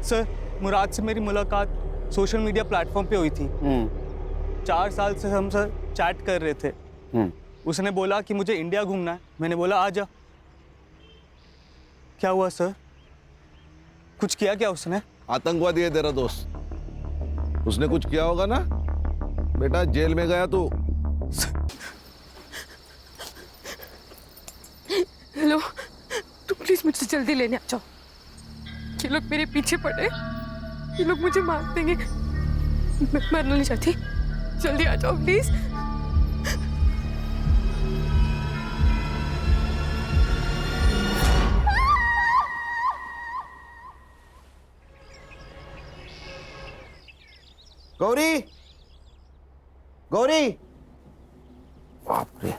Sir, मुराद से मेरी मुलाकात सोशल मीडिया प्लेटफॉर्म पे हुई थी। 4 साल से हम सर चैट कर रहे थे। उसने बोला कि मुझे इंडिया घूमना है। मैंने बोला आ जा। क्या हुआ सर? कुछ किया क्या उसने? आतंकवादी है तेरा दोस्त, उसने कुछ किया होगा ना बेटा, जेल में गया तू। हेलो, तुम प्लीज मुझसे जल्दी लेने आ जाओ। ये लोग मेरे पीछे पड़े, ये लोग मुझे मार देंगे। मैं मरना नहीं चाहती, जल्दी आ जाओ प्लीज। गौरी, गौरी, बाप रे,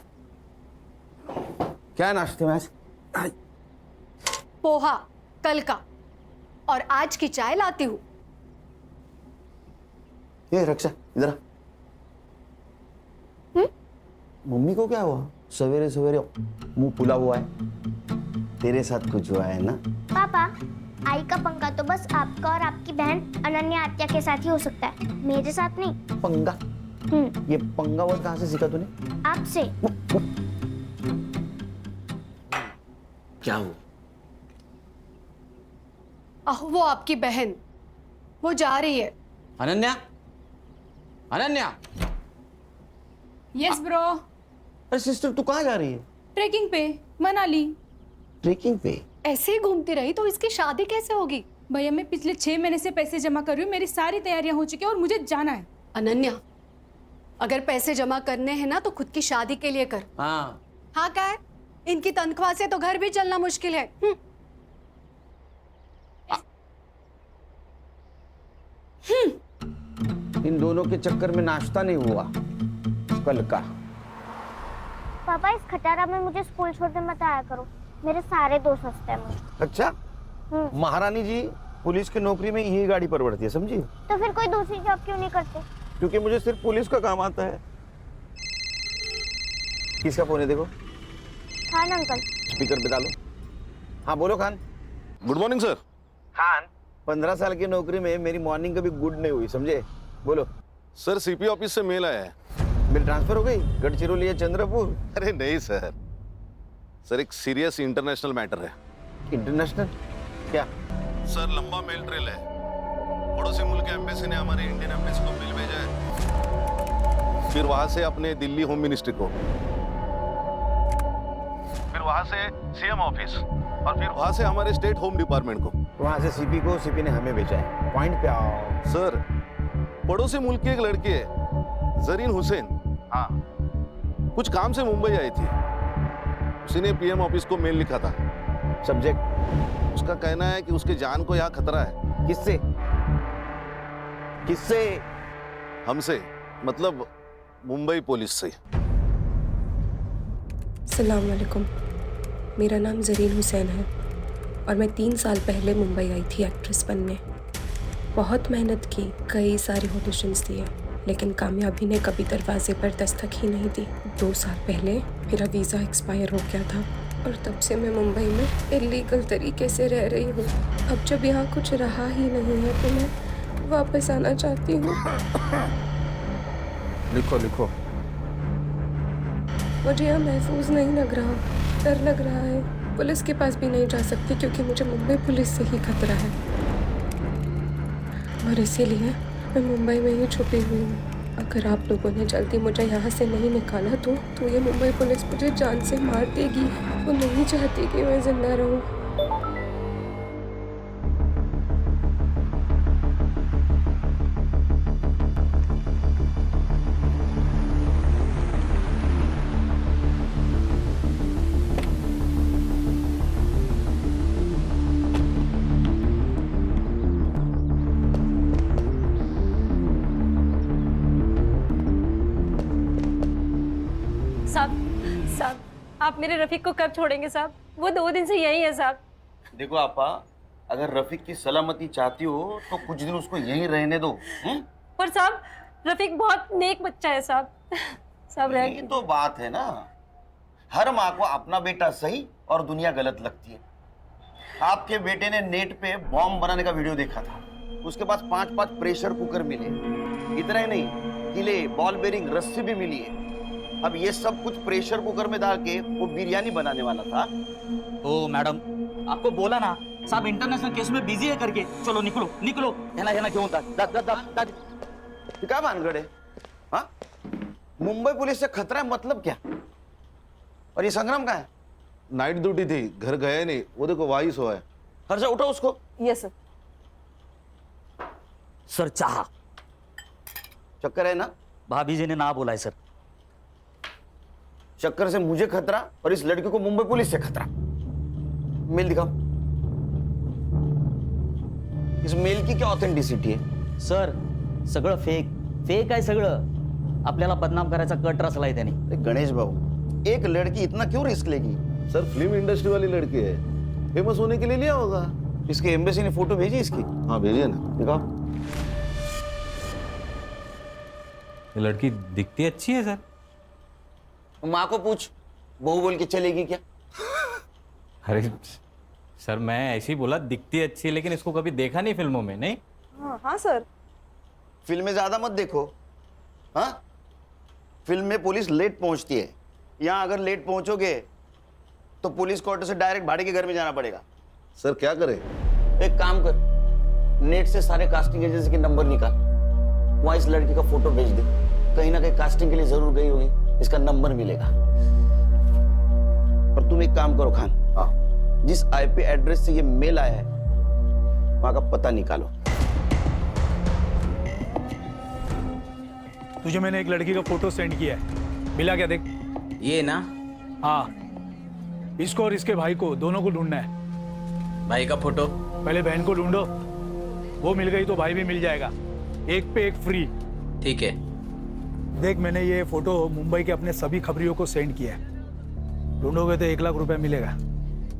क्या नाश्ते में आज? पोहा कल का, और आज की चाय लाती हूँ। ये रक्षा इधर आ। मम्मी को क्या हुआ? सवेरे सवेरे मुंह फुला हुआ है। तेरे साथ कुछ हुआ है ना? पापा, आई का पंगा तो बस आपका और आपकी बहन अनन्या आत्या के साथ ही हो सकता है, मेरे साथ नहीं। पंगा? ये पंगा वर्ड कहाँ से सीखा तूने? आपसे। क्या हुआ? वो आपकी बहन, वो जा रही है। अनन्या, अनन्या। Yes bro. अरे सिस्टर, तू कहाँ जा रही है? ट्रेकिंग पे, मनाली। ट्रेकिंग पे? ऐसे ही घूमती रही तो इसकी शादी कैसे होगी? भैया, मैं पिछले 6 महीने से पैसे जमा कर रही हूँ, मेरी सारी तैयारियां हो चुकी है और मुझे जाना है। अनन्या, अगर पैसे जमा करने हैं ना तो खुद की शादी के लिए कर। हाँ। हाँ क्या है? इनकी तनख्वाह से तो घर भी चलना मुश्किल है। इन दोनों के चक्कर में नाश्ता नहीं हुआ कल का। पापा, इस खटारा में मुझे स्कूल छोड़ने मत आया करो, मेरे सारे दोस्त हंसते हैं मुझे। अच्छा, महारानी जी पुलिस की नौकरी में यही गाड़ी परवड़ती है, समझी? तो फिर कोई दूसरी जॉब क्यों नहीं करते? क्योंकि मुझे सिर्फ पुलिस का काम आता है। किसका फोन है देखो? खान अंकल। स्पीकर पे डालो। हाँ बोलो Khan. Good morning sir. Khan, 15 साल की नौकरी में मेरी मॉर्निंग कभी गुड नहीं हुई, समझे? बोलो। सर, सीपी ऑफिस से मेल आया है। मेरी ट्रांसफर हो गई गढ़चिरौली या चंद्रपुर? अरे नहीं सर, सर एक सीरियस इंटरनेशनल मैटर है। इंटरनेशनल क्या? सर लंबा मेल ट्रेल है। पड़ोसी मुल्क के एम्बेसी ने हमारे इंडियन एम्बेसी को मेल भेजा है, फिर वहां से अपने दिल्ली होम मिनिस्ट्री को, फिर वहां से सीएम ऑफिस, और फिर वहां से हमारे स्टेट होम डिपार्टमेंट को। वहां से सीपी को, सीपी ने हमें भेजा है। पॉइंट पे आओ। सर, पड़ोसी मुल्क की एक लड़की है जरीन हुसैन, हाँ, कुछ काम से मुंबई आई थी। उसी ने पीएम ऑफिस को मेल लिखा था। सब्जेक्ट? उसका कहना है कि उसके जान को यहाँ खतरा है। किससे? किससे? हमसे, मतलब मुंबई पुलिस से। अस्सलाम वालेकुम, मेरा नाम जरीन हुसैन है और मैं 3 साल पहले मुंबई आई थी एक्ट्रेस बनने। बहुत मेहनत की, कई सारे ऑडिशंस दिए, लेकिन कामयाबी ने कभी दरवाजे पर दस्तक ही नहीं दी। 2 साल पहले मेरा वीज़ा एक्सपायर हो गया था और तब से मैं मुंबई में इलीगल तरीके से रह रही हूँ। अब जब यहाँ कुछ रहा ही नहीं है तो मैं वापस आना चाहती हूँ। लिखो लिखो। मुझे यहाँ महफूज नहीं लग रहा, डर लग रहा है। पुलिस के पास भी नहीं जा सकती क्योंकि मुझे मुंबई पुलिस से ही खतरा है, और इसीलिए मैं मुंबई में ही छुपी हुई हूँ। अगर आप लोगों ने जल्दी मुझे यहाँ से नहीं निकाला तो ये मुंबई पुलिस मुझे जान से मार देगी। वो नहीं चाहती कि मैं जिंदा रहूँ। साहब, आप मेरे रफीक को कब छोड़ेंगे साहब? वो 2 दिन से यही है साहब। देखो आपा, अगर रफीक की सलामती चाहती हो तो कुछ दिन उसको यहीं रहने दो। पर साहब, रफीक बहुत नेक बच्चा है साहब। साहब यही तो बात है ना, हर माँ को अपना बेटा सही और दुनिया गलत लगती है। आपके बेटे ने नेट पे बॉम्ब बनाने का वीडियो देखा था, उसके पास 5-5 प्रेशर कुकर मिले, इतना ही नहीं किले, बॉल बेरिंग, रस्सी भी मिली है। अब ये सब कुछ प्रेशर कुकर में डाल के वो बिरयानी बनाने वाला था। ओ मैडम, आपको बोला ना साहब इंटरनेशनल केस में बिजी है करके। चलो निकलो निकलो। है ना क्यों था? क्या भानगढ़ है? हाँ, मुंबई पुलिस से खतरा है मतलब क्या? और ये संग्राम कहाँ है? नाइट ड्यूटी थी, घर गया नहीं, वो देखो वही सोया है। हर्षा उठो उसको। Yes sir. सर चाह चक्कर है ना? भाभी जी ने ना बोला है सर। चक्कर से मुझे खतरा और इस लड़की को मुंबई पुलिस से खतरा। मेल दिखाओ। इस मेल की क्या ऑथेंटिसिटी है? सर सगळं फेक आहे सगळं। आपल्याला बदनाम करायचा कट रचलाय त्याने। अरे गणेश भाऊ, एक लड़की इतना क्यों रिस्क लेगी? सर फिल्म इंडस्ट्री वाली लड़की है, फेमस होने के लिए लिया होगा। इसके एम्बेसी ने फोटो भेजी इसकी? हाँ भेजिए ना। दिखाओ। ये लड़की दिखती अच्छी है सर। माँ को पूछ, बहू बोल के चलेगी क्या? अरे सर मैं ऐसे ही बोला दिखती अच्छी है, लेकिन इसको कभी देखा नहीं फिल्मों में। नहीं हाँ सर। फिल्में ज्यादा मत देखो। हाँ, फिल्म में पुलिस लेट पहुंचती है, यहाँ अगर लेट पहुंचोगे तो पुलिस क्वार्टर से डायरेक्ट भाड़े के घर में जाना पड़ेगा। सर क्या करें? एक काम कर, नेट से सारे कास्टिंग एजेंसी के नंबर निकाल, वहां इस लड़की का फोटो भेज दे। कहीं ना कहीं कास्टिंग के लिए जरूर गई होगी, इसका नंबर मिलेगा। और तुम एक काम करो खान, हाँ, जिस आईपी एड्रेस से ये मेल आया है वहां का पता निकालो। तुझे मैंने एक लड़की का फोटो सेंड किया है, मिला क्या देख? ये ना हाँ, इसको और इसके भाई को, दोनों को ढूंढना है। भाई का फोटो? पहले बहन को ढूंढो, वो मिल गई तो भाई भी मिल जाएगा, एक पे एक फ्री। ठीक है। देख मैंने ये फोटो मुंबई के अपने सभी खबरियों को सेंड किया है, ढूंढोगे तो 1 लाख रुपए मिलेगा।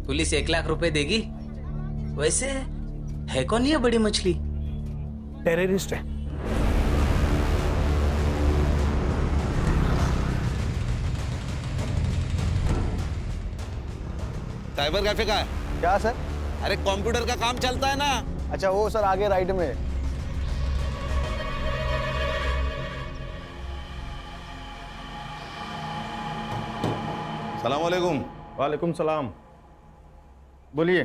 पुलिस 1 लाख रुपए देगी? वैसे है कौन ये बड़ी मछली? टेररिस्ट है। साइबर कैफे का है क्या सर? अरे कंप्यूटर का काम चलता है ना। अच्छा वो सर आगे राइट में। सलाम वालेकुम। वालेकुम सलाम। बोलिए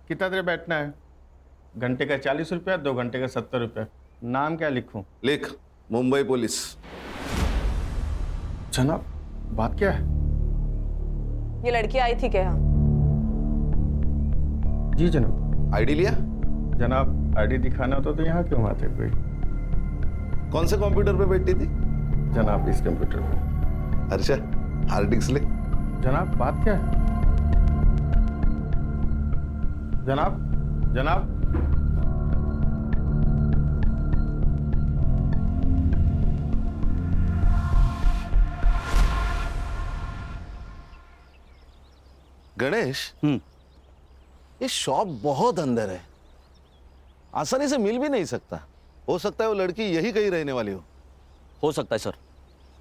कितना देर बैठना है? घंटे का 40 रुपया, 2 घंटे का 70 रुपया। नाम क्या लिखूं? लिख, मुंबई पुलिस। जनाब बात क्या है? ये लड़की आई थी क्या? जी जनाब। आईडी लिया? जनाब आईडी दिखाना होता तो यहाँ क्यों आते कोई? कौन से कंप्यूटर पे बैठी थी? जनाब इस कंप्यूटर पे। अच्छा, हार्ड डिस्क ले। जनाब बात क्या है? जनाब जनाब गणेश, ये शॉप बहुत अंदर है, आसानी से मिल भी नहीं सकता। हो सकता है वो लड़की यही कहीं रहने वाली हो सकता है सर।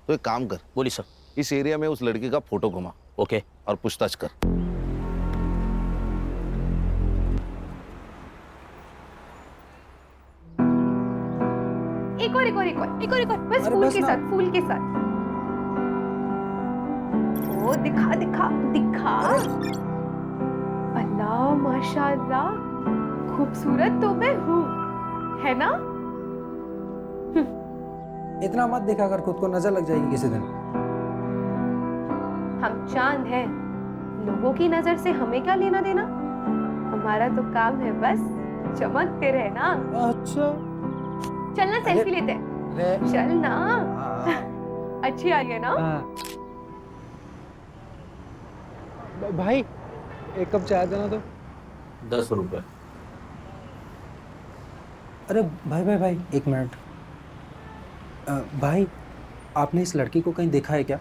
तो एक काम कर, बोली सर। इस एरिया में उस लड़की का फोटो घुमा। ओके। और पूछताछ कर। एक और बस फूल के साथ, फूल के साथ। ओ दिखा दिखा दिखा। अल्लाह माशाअल्लाह, खूबसूरत तो मैं हूँ, है ना? इतना मत दिखा कर खुद को, नजर लग जाएगी किसी दिन। हम चांद हैं, लोगों की नजर से हमें क्या लेना देना? हमारा तो काम है बस चमकते रहना। अच्छा चलना सेल्फी लेते हैं, चल ना। अच्छी आ रही है ना? भाई एक कप चाय देना तो। 10 रुपए। अरे भाई भाई भाई एक मिनट। भाई आपने इस लड़की को कहीं देखा है क्या?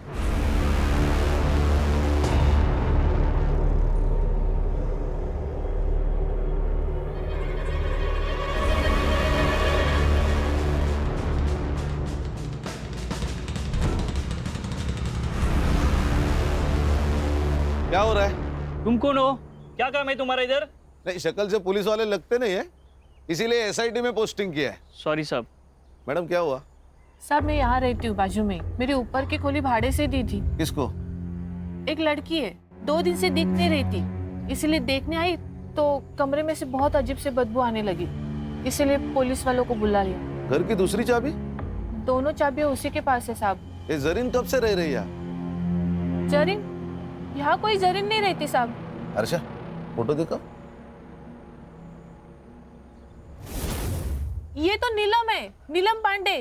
क्या हो रहा है? तुम कौन हो? क्या काम है तुम्हारा इधर? नहीं, शक्ल से पुलिस वाले लगते नहीं है, इसीलिए एसआईटी में पोस्टिंग किया है। सॉरी साहब। मैडम क्या हुआ? साहब मैं यहाँ रहती हूँ बाजू में, मेरे ऊपर की खोली भाड़े से दी थी। किसको? एक लड़की है, 2 दिन से दिख नहीं रही थी, इसीलिए देखने आई तो कमरे में से बहुत अजीब से बदबू आने लगी, इसीलिए पुलिस वालों को बुला लिया। घर की दूसरी चाबी? दोनों चाबियां उसी के पास है साहब। ये जरीन कब से रह रही है? जरीन? यहाँ कोई जरीन नहीं रहती साहब। अर्षा फोटो देखो। ये तो नीलम है, नीलम पांडे,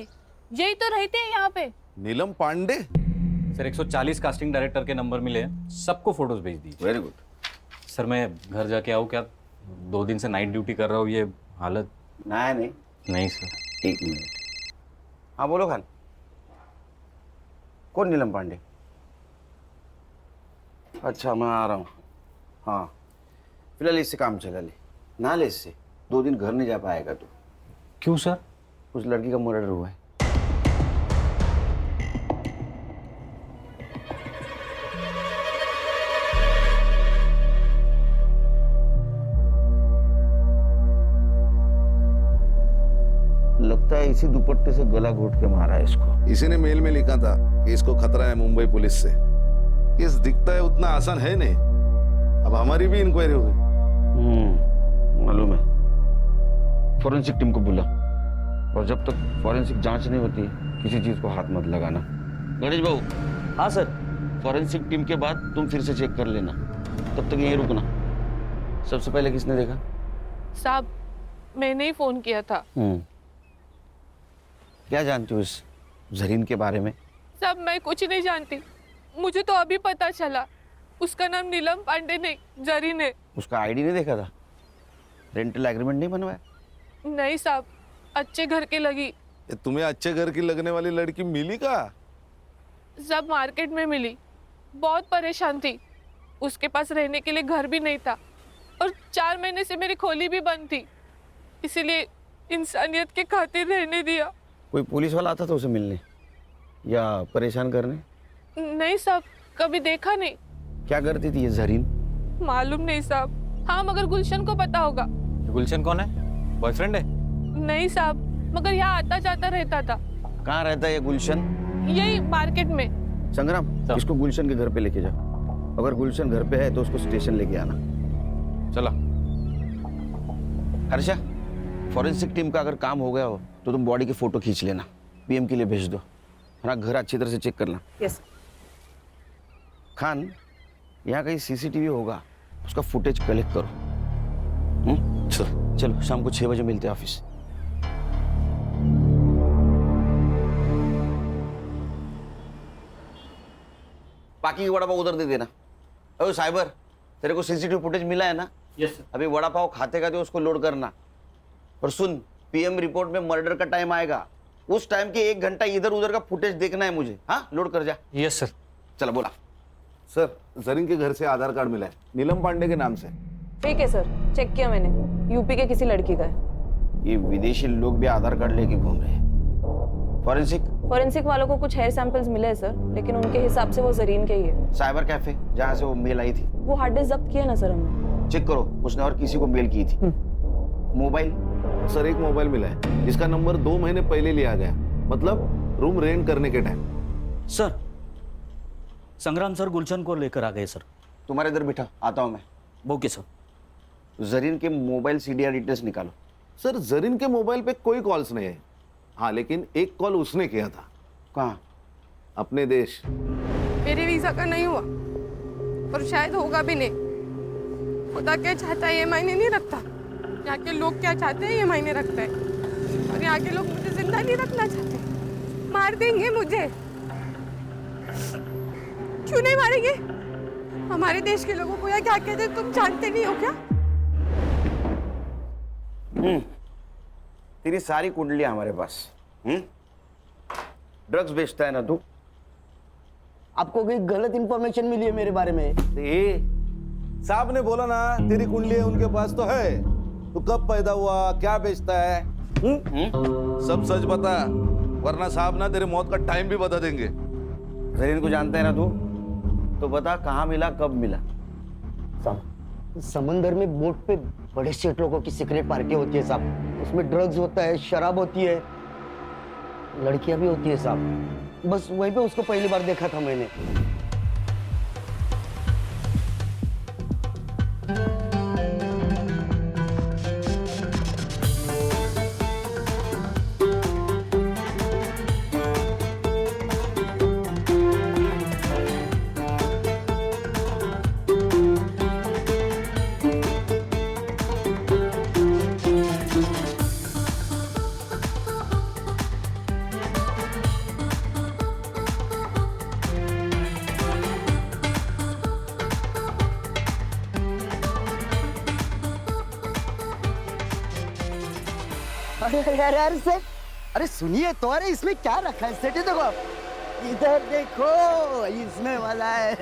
यही तो रहते हैं यहाँ पे। नीलम पांडे? सर 140 कास्टिंग डायरेक्टर के नंबर मिले हैं, सबको फोटोज भेज दीजिए। Very good. सर मैं घर जाके आऊँ क्या? 2 दिन से नाइट ड्यूटी कर रहा हूँ, ये हालत। नहीं नहीं सर। 1 मिनट। हाँ बोलो खान। कौन नीलम पांडे? अच्छा मैं आ रहा हूँ। हाँ फिलहाल इससे काम चला ले, ना ले इससे, 2 दिन घर नहीं जा पाएगा तू। क्यों सर? उस लड़की का मर्डर हुआ है। लगता है इसी दुपट्टे से गला घोट के मारा है इसको। इसी ने मेल में लिखा था कि इसको खतरा है मुंबई पुलिस से। केस दिखता है उतना आसान है नहीं। अब हमारी भी इंक्वायरी होगी। मालूम है। फॉरेंसिक टीम को बुला, और जब तक फॉरेंसिक जांच नहीं होती किसी चीज को हाथ मत लगाना। गणेश बाबू। हाँ सर। फॉरेंसिक टीम के बाद तुम फिर से चेक कर लेना, तब तक यहीं रुकना। सबसे पहले किसने देखा? साहब मैंने ही फोन किया था। क्या जानती हो इस जरीन के बारे में? साहब मैं कुछ नहीं जानती, मुझे तो अभी पता चला उसका नाम नीलम पांडे नहीं जरीन है। उसका आईडी नहीं देखा था? रेंटल एग्रीमेंट नहीं बनवाया? नहीं साहब, अच्छे घर की लगी। तुम्हें अच्छे घर की लगने वाली लड़की मिली का? सब मार्केट में मिली, बहुत परेशान थी, उसके पास रहने के लिए घर भी नहीं था, और 4 महीने से मेरी खोली भी बंद थी, इसीलिए इंसानियत के खातिर रहने दिया। कोई पुलिस वाला आता था उसे मिलने या परेशान करने? नहीं साहब, कभी देखा नहीं। क्या करती थी ये जरीन? मालूम नहीं साहब। हाँ मगर गुलशन को पता होगा। गुलशन कौन है? बॉयफ्रेंड है? नहीं साहब, मगर यहाँ आता जाता रहता था। कहाँ रहता है ये गुलशन? यही मार्केट में। संग्राम, इसको गुलशन के घर पे लेके जाओ। अगर गुलशन घर पे है तो उसको स्टेशन लेके आना। चला। हर्षा, फॉरेंसिक टीम का अगर काम हो गया हो तो तुम बॉडी की फोटो खींच लेना, पीएम के लिए भेज दो, है ना? घर अच्छी तरह से चेक करना। यस। खान, यहाँ कहीं सीसीटीवी होगा, उसका फुटेज कलेक्ट करो। चलो शाम को 6 बजे मिलते हैं ऑफिस। बाकी की वड़ा पाव उधर दे देना। अरे साइबर, तेरे को सीसीटीवी फुटेज मिला है ना? Yes sir. अभी वड़ा पाव खाते खाते उसको लोड करना। और सुन, पीएम रिपोर्ट में मर्डर का टाइम आएगा, उस टाइम के 1 घंटा इधर उधर का फुटेज देखना है मुझे। हाँ लोड कर जा। Yes sir. चलो बोला। सर जरीन के घर से आधार कार्ड मिला है, नीलम पांडे के नाम से। ठीक है सर, चेक किया मैंने, यूपी के किसी लड़की का है। ये विदेशी लोग भी आधार कार्ड लेके घूम रहे हैं। फॉरेंसिक वालों को कुछ हेयर सैंपल्स मिले हैं सर, लेकिन उनके हिसाब से वो जरीन के ही है। साइबर कैफे जहाँ से वो मेल आई थी, वो हार्ड डिस्क जब्त किया ना सर हमने। चेक करो उसने और किसी को मेल की थी। मोबाइल? सर एक मोबाइल मिला है जिसका नंबर 2 महीने पहले लिया गया, मतलब रूम रेंट करने के टाइम। सर संग्राम सर गुलशन को लेकर आ गए सर। तुम्हारे इधर बिठा, आता हूँ मैं। Okay sir. जरीन के मोबाइल सीडीआर डिटेल्स निकालो। सर जरीन के मोबाइल पे कोई कॉल्स नहीं है। हाँ लेकिन एक कॉल उसने किया था। कहाँ? अपने देश। मेरे वीजा का नहीं हुआ और शायद होगा भी नहीं। खुदा क्या चाहता है ये मायने नहीं रखता, यहाँ के लोग क्या चाहते हैं ये मायने रखता है। और यहाँ के लोग मुझे जिंदा नहीं रखना चाहते, मार देंगे मुझे। क्यों नहीं मारेंगे? हमारे देश के लोगों को यहाँ क्या कहते हैं तुम जानते नहीं हो क्या? तेरी सारी कुंडलियां हमारे पास। ड्रग्स बेचता है ना तू? आपको कोई गलत इंफॉर्मेशन मिली है मेरे बारे में? साहब ने बोला ना तेरी कुंडलियां उनके पास तो है। तू कब पैदा हुआ, क्या बेचता है? सब सच बता, वरना साहब ना तेरे मौत का टाइम भी बता देंगे। जरीन को जानता है ना तू? तो बता कहाँ मिला, कब मिला? समंदर में बोट पे बड़े सेठ लोगों की सीक्रेट पार्टी होती है साहब। उसमें ड्रग्स होता है, शराब होती है, लड़कियां भी होती है साहब। बस वहीं पे उसको पहली बार देखा था मैंने। अरे सर, अरे सुनिए तो, अरे इसमें क्या रखा है सेठ? देखो आप, इधर देखो, इसमें वाला है।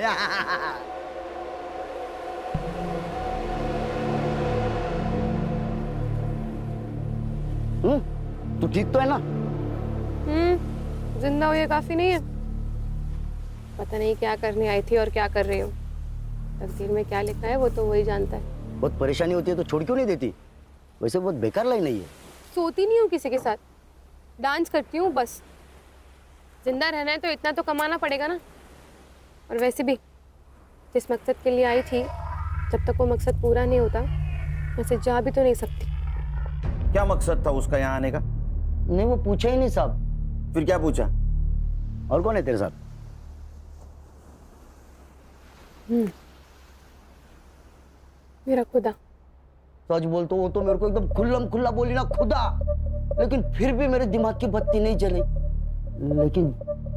तू ठीक तो है ना? जिंदा हो ये काफी नहीं है। पता नहीं क्या करने आई थी और क्या कर रही हूँ। तकदीर में क्या लिखा है वो तो वही जानता है। बहुत परेशानी होती है तो छोड़ क्यों नहीं देती? वैसे बहुत बेकार लाइन है ये। सोती नहीं हूँ किसी के साथ, डांस करती हूँ बस। जिंदा रहना है तो इतना तो कमाना पड़ेगा ना। और वैसे भी जिस मकसद के लिए आई थी, जब तक वो मकसद पूरा नहीं होता वैसे जा भी तो नहीं सकती। क्या मकसद था उसका यहाँ आने का? नहीं, वो पूछा ही नहीं साहब। फिर क्या पूछा? और कौन है तेरे साथ? मेरा खुदा। सच बोल तो वो तो मेरे को एकदम खुल्लम खुल्ला बोली ना, खुदा। लेकिन फिर भी मेरे दिमाग की बत्ती नहीं जली। लेकिन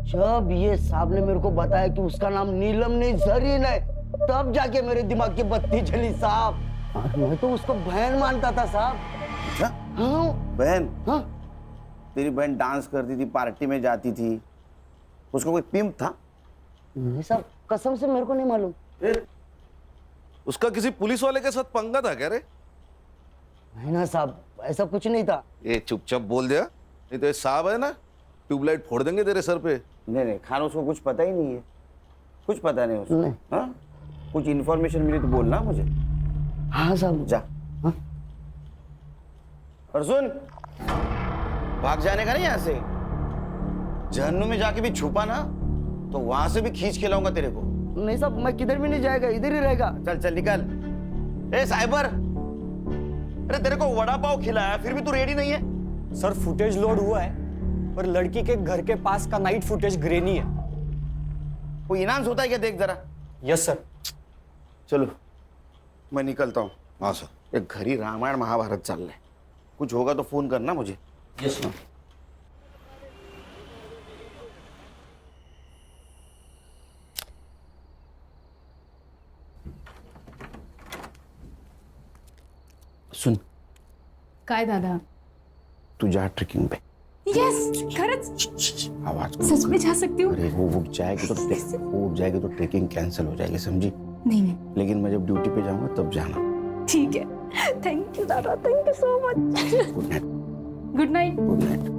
जब ये साहब ने मेरे को बताया कि उसका नाम नीलम नहीं जरीन है, तब जाके मेरे दिमाग की बत्ती जली साहब। और मैं तो उसको बहन मानता था साहब। क्या? हाँ बहन? हाँ। तेरी बहन डांस करती थी, पार्टी में जाती थी, उसको कोई पिंप था? नहीं साहब, कसम से मेरे को नहीं मालूम। उसका किसी पुलिस वाले के साथ पंगा था क्या रे? नहीं ना साहब, ऐसा कुछ नहीं था। ये चुपचाप बोल दिया, नहीं तो ये साहब है ना, ट्यूबलाइट फोड़ देंगे तेरे सर पे। नहीं खान, उसको कुछ पता ही नहीं है, कुछ पता नहीं उसको। नहीं। हाँ? कुछ इन्फॉर्मेशन मिली तो बोलना मुझे। हाँ साहब। जा। हाँ? और सुन, भाग जाने का नहीं यहाँ से। जहन्नुम में जाके भी छुपा ना तो वहां से भी खींच के लाऊंगा तेरे को। नहीं साहब, मैं किधर भी नहीं जाएगा, इधर ही रहेगा। चल चल निकल। ए साइबर, अरे तेरे को वड़ा पाव खिलाया फिर भी तू रेडी नहीं है? सर फुटेज लोड हुआ है, पर लड़की के घर के पास का नाइट फुटेज ग्रेनी है। कोई इनाम होता है क्या? देख जरा। Yes sir. चलो मैं निकलता हूँ वहां से। एक घरी रामायण महाभारत चल रहा है, कुछ होगा तो फोन करना मुझे। Yes sir. सुन, काय दादा? तू जा ट्रेकिंग पे। यस, खरंच? आवाज सच में जा सकती हूँ? अरे वो जाएगी तो ट्रेकिंग कैंसिल हो जाएगी, समझी? नहीं। लेकिन मैं जब ड्यूटी पे जाऊंगा तब जाना। ठीक है। थैंक यू दादा, thank you so much. Good night. Good night. Good night.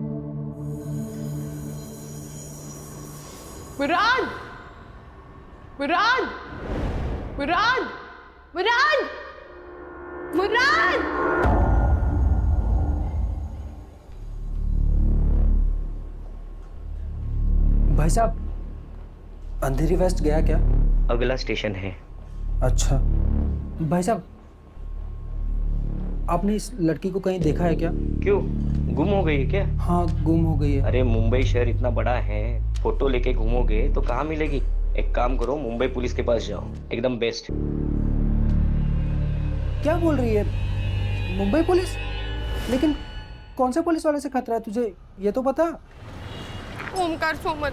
Murad, Murad, Murad, Murad, Murad. भाई साहब, अंधेरी वेस्ट गया क्या? अगला स्टेशन है। अच्छा भाई साहब, आपने इस लड़की को कहीं देखा है क्या? क्यों, गुम हो गई है क्या? हाँ, गुम हो गई है। अरे मुंबई शहर इतना बड़ा है, फोटो लेके घूमोगे तो कहाँ मिलेगी? एक काम करो, मुंबई पुलिस के पास जाओ, एकदम बेस्ट। क्या बोल रही है? मुंबई पुलिस? लेकिन कौन से पुलिस वाले से खतरा है तुझे, ये तो बता। ओमकार सोमल,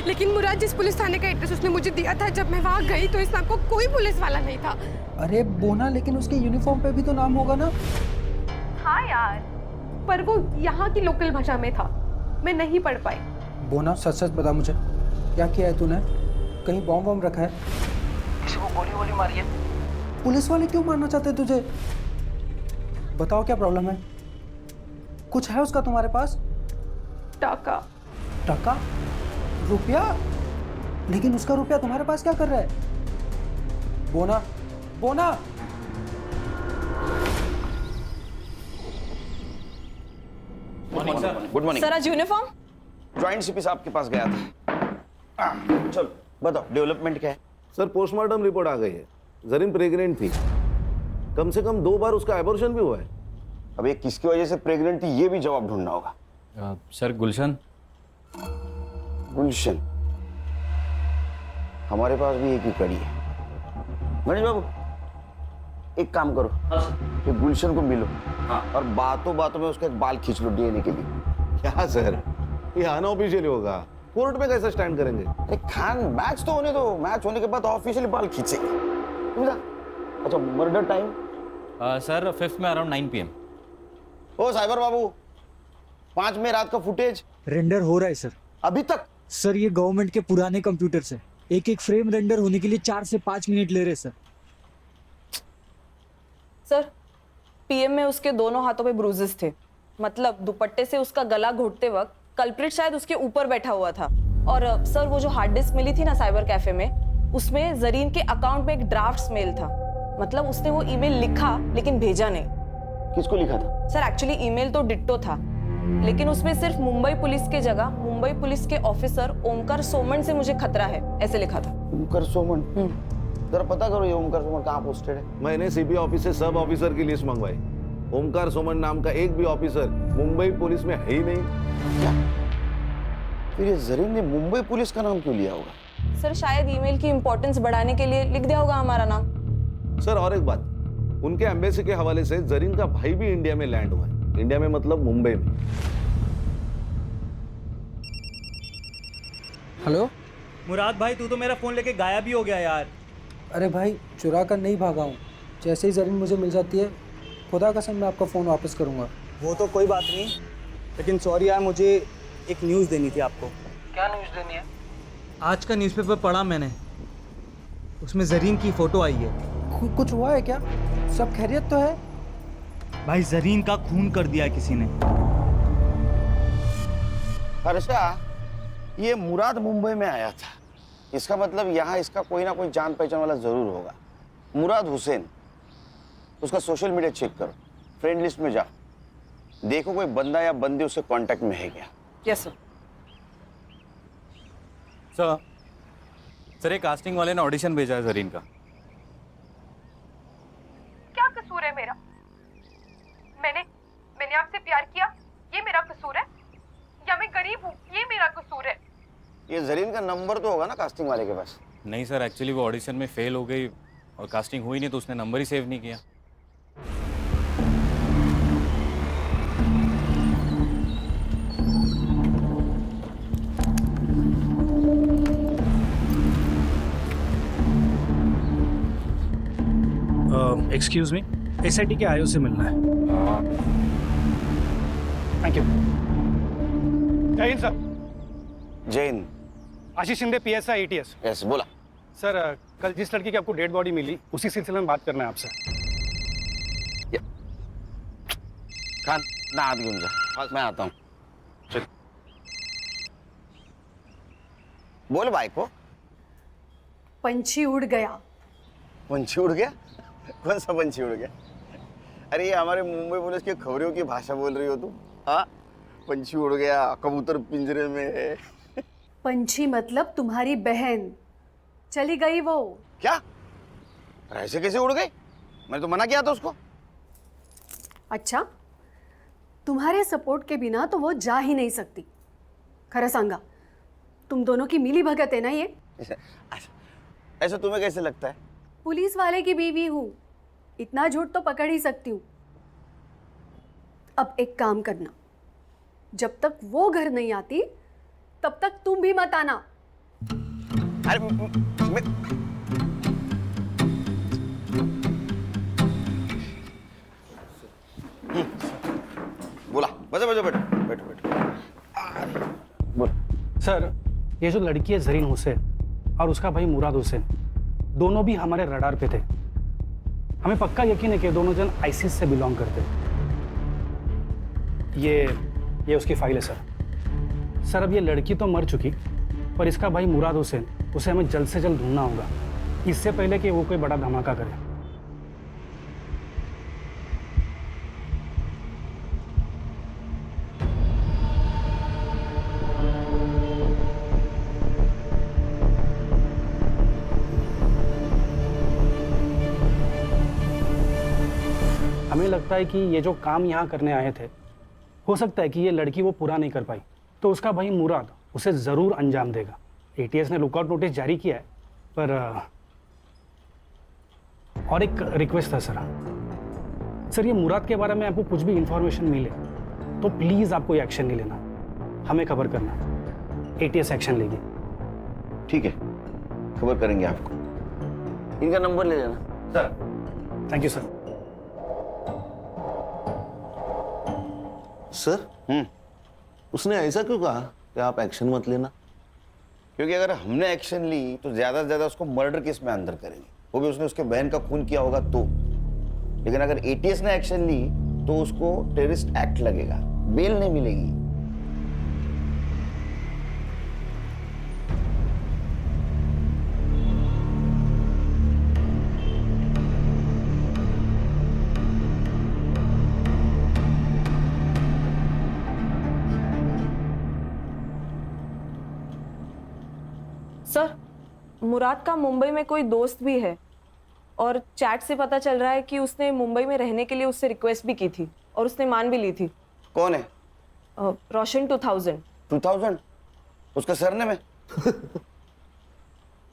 लेकिन मुराद जिस पुलिस थाने का एड्रेस उसने मुझे दिया था, जब मैं वहाँ गई तो इस नाम को कोई पुलिस वाला नहीं था। अरे बोना, लेकिन उसके यूनिफॉर्म पे भी तो नाम होगा ना? हाँ यार, पर वो यहाँ की लोकल भाषा में था, मैं नहीं पढ़ पाई। बोना, सच सच बता मुझे, क्या किया है तूने? कहीं बॉम्ब वॉम्ब रखा है? किसी को गोली वोली मारी है? पुलिस वाले क्यों मारना चाहते हैं तुझे? बताओ क्या प्रॉब्लम है? कुछ है उसका तुम्हारे पास? टाका। टाका? रुपया? लेकिन उसका रुपया तुम्हारे पास क्या कर रहा है? बोना, बोना, गुड मॉर्निंग सर आज यूनिफॉर्म ज्वाइंट सीपी साहब के पास गया था। चलो बताओ डेवलपमेंट क्या है? सर पोस्टमार्टम रिपोर्ट आ गई है। जरीन प्रेग्नेंट थी, कम से कम 2 बार उसका एबॉर्शन भी हुआ है। अब ये किसकी वजह से प्रेग्नेंट थी ये भी जवाब ढूंढना होगा। सर गुलशन। गुलशन, हमारे पास भी एक ही कड़ी है। मनीष बाबू एक काम करो, कि गुलशन को मिलो और बातों बातों में उसका एक बाल खींच लो डीएनए के लिए। क्या सर, ये अनऑफिशियली होगा, कोर्ट में कैसे स्टैंड करेंगे? अरे खान मैच तो होने दो, मैच होने के बाद ऑफिशियली बाल खींचेंगे। अच्छा मर्डर टाइम? सर 5th में अराउंड 9 PM। ओ साइबर बाबू, 5 में रात का फुटेज रेंडर हो रहा है सर। अभी तक? सर ये गवर्नमेंट के पुराने कंप्यूटर से एक एक फ्रेम रेंडर होने के लिए 4 से 5 मिनट ले रहे सर। सर पीएम में उसके दोनों हाथों पे ब्रूजेस थे, मतलब दुपट्टे से उसका गला घोटते वक्त कल्प्रिट शायद उसके ऊपर बैठा हुआ था। और सर वो जो हार्ड डिस्क मिली थी ना साइबर कैफे में, उसमें जरीन के अकाउंट में एक ड्राफ्ट मेल था। मतलब उसने वो ईमेल लिखा लेकिन भेजा नहीं। किसको लिखा था? सर एक्चुअली ईमेल तो डिट्टो था, लेकिन उसमें सिर्फ मुंबई पुलिस के जगह मुंबई पुलिस के ऑफिसर ओमकार सोमन से मुझे खतरा है ऐसे लिखा था। ओमकार सोमन? जरा पता करो ये ओमकार सोमन कहाँ पोस्टेड है। मैंने सीबी ऑफिस से सब ऑफिसर की लिस्ट मंगवाई। ओमकार सोमन नाम का एक भी ऑफिसर मुंबई पुलिस में है ही नहीं। क्या? फिर ये जरीन ने मुंबई पुलिस का नाम क्यों लिया होगा? सर शायद ईमेल की इंपॉर्टेंस बढ़ाने के लिए लिख दिया होगा हमारा नाम। सर और एक बात, उनके एम्बेसी के हवाले से जरीन का भाई भी इंडिया में लैंड हुआ है। इंडिया में मतलब मुंबई में। हेलो मुराद भाई, तू तो मेरा फोन लेके गायब ही हो गया यार। अरे भाई चुरा कर नहीं भागा हूँ, जैसे ही जरीन मुझे मिल जाती है खुदा कसम मैं आपका फ़ोन वापस करूँगा। वो तो कोई बात नहीं, लेकिन सॉरी यार, मुझे एक न्यूज़ देनी थी आपको। क्या न्यूज़ देनी है? आज का न्यूज़पेपर पढ़ा मैंने, उसमें जरीन की फ़ोटो आई है। कुछ हुआ है क्या? सब खैरियत तो है? भाई जरीन का खून कर दिया है किसी ने। हर्षा, ये मुराद मुंबई में आया था, इसका मतलब यहाँ इसका कोई ना कोई जान पहचान वाला जरूर होगा। मुराद हुसैन, उसका सोशल मीडिया चेक करो, फ्रेंड लिस्ट में जाओ, देखो कोई बंदा या बंदी उससे कांटेक्ट में है क्या। Yes sir. सर एक कास्टिंग वाले ने ऑडिशन भेजा है जरीन का। क्या कसूर है मेरा? मैंने आपसे प्यार किया, ये मेरा कसूर है? या मैं गरीब हूँ, ये मेरा कसूर है? ये जरीन का नंबर तो होगा ना कास्टिंग वाले के पास? नहीं सर, एक्चुअली वो ऑडिशन में फेल हो गई और कास्टिंग हुई नहीं, तो उसने नंबर ही सेव नहीं किया। एक्सक्यूज मी, एसआईटी के आईओ से मिलना है। Thank you. जय हिंद सर। जय हिंद। आशीष शिंदे पीएसआई एटीएस। यस बोला। सर कल जिस लड़की की आपको डेड बॉडी मिली उसी सिलसिले में बात करना है आपसे। खान ना हाथ घूम जा, मैं आता हूँ। चल बोल भाई को। पंछी उड़ गया। पंछी उड़ गया? कौन सा पंछी उड़ गया? अरे ये हमारे मुंबई पुलिस के खबरों की भाषा बोल रही हो तुम? हाँ, पंछी उड़ गया, कबूतर पिंजरे में है। पंछी मतलब तुम्हारी बहन, चली गई वो। क्या? ऐसे कैसे उड़ गई? मैंने तो मना किया था उसको। अच्छा, तुम्हारे सपोर्ट के बिना तो वो जा ही नहीं सकती। खरा सांगा, तुम दोनों की मिली भगत है ना ये? ऐसा तुम्हें कैसे लगता है? पुलिस वाले की बीवी हूँ, इतना झूठ तो पकड़ ही सकती हूँ। अब एक काम करना, जब तक वो घर नहीं आती तब तक तुम भी मत आना। अरे बोला, बजा बजा, बैठो बैठो बैठो। बोल। सर ये जो लड़की है जरीन हुसैन और उसका भाई मुराद हुसैन, दोनों भी हमारे रडार पे थे। हमें पक्का यकीन है कि दोनों जन आईसिस से बिलोंग करते। ये उसकी फाइल है सर। सर अब ये लड़की तो मर चुकी, पर इसका भाई मुराद हुसैन, उसे हमें जल्द से जल्द ढूंढना होगा, इससे पहले कि वो कोई बड़ा धमाका करे। लगता है कि ये जो काम यहाँ करने आए थे, हो सकता है कि ये लड़की वो पूरा नहीं कर पाई, तो उसका भाई मुराद उसे ज़रूर अंजाम देगा। एटीएस ने लुकआउट नोटिस जारी किया है, पर और एक रिक्वेस्ट है सर, ये मुराद के बारे में आपको कुछ भी इंफॉर्मेशन मिले तो प्लीज़ आप कोई एक्शन नहीं लेना, हमें खबर करना, एटीएस एक्शन लेगी। ठीक है, खबर करेंगे आपको। इनका नंबर ले लेना sir. Thank you sir. Sir, उसने ऐसा क्यों कहा कि आप एक्शन मत लेना? क्योंकि अगर हमने एक्शन ली तो ज्यादा से ज्यादा उसको मर्डर केस में अंदर करेंगे, वो भी उसने उसके बहन का खून किया होगा तो। लेकिन अगर एटीएस ने एक्शन ली तो उसको टेररिस्ट एक्ट लगेगा, बेल नहीं मिलेगी। सर, मुराद का मुंबई में कोई दोस्त भी है और चैट से पता चल रहा है कि उसने मुंबई में रहने के लिए उससे रिक्वेस्ट भी की थी और उसने मान भी ली थी। कौन है? रोशन 2000। 2000? उसका सरनेम है?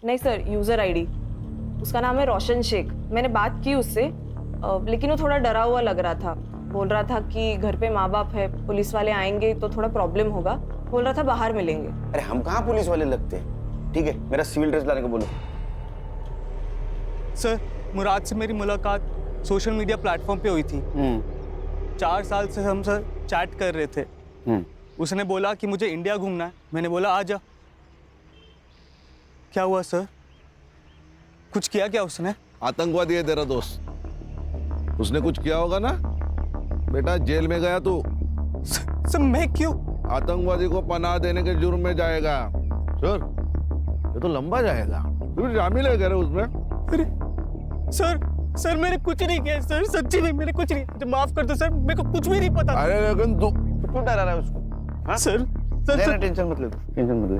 नहीं सर, यूजर आईडी। उसका नाम है रोशन शेख। मैंने बात की उससे, लेकिन वो थोड़ा डरा हुआ लग रहा था। बोल रहा था कि घर पे माँ बाप है, पुलिस वाले आएंगे तो थोड़ा प्रॉब्लम होगा। बोल रहा था बाहर मिलेंगे। अरे हम कहाँ पुलिस वाले लगते हैं। ठीक है, मेरा सिविल ड्रेस लाने को बोलो। सर, मुराद से मेरी मुलाकात सोशल मीडिया प्लेटफॉर्म पे हुई थी। 4 साल से हम सर चैट कर रहे थे। उसने बोला कि मुझे इंडिया घूमना है, मैंने बोला आ जा। क्या हुआ सर? कुछ किया क्या उसने? आतंकवादी है तेरा दोस्त, उसने कुछ किया होगा ना बेटा। जेल में गया तू। सर मैं क्यों? आतंकवादी को पनाह देने के जुर्म में जाएगा सर। ये तो लंबा जाएगा। तू शामिल है उसमें? अरे सर मैंने कुछ नहीं किया सर, सच्ची में मैंने कुछ नहीं। तो माफ कर दो सर, मेरे को कुछ भी नहीं पता। अरे लेकिन तू क्यों डरा रहा है उसको? हाँ? सर टेंशन मत ले, टेंशन मत ले।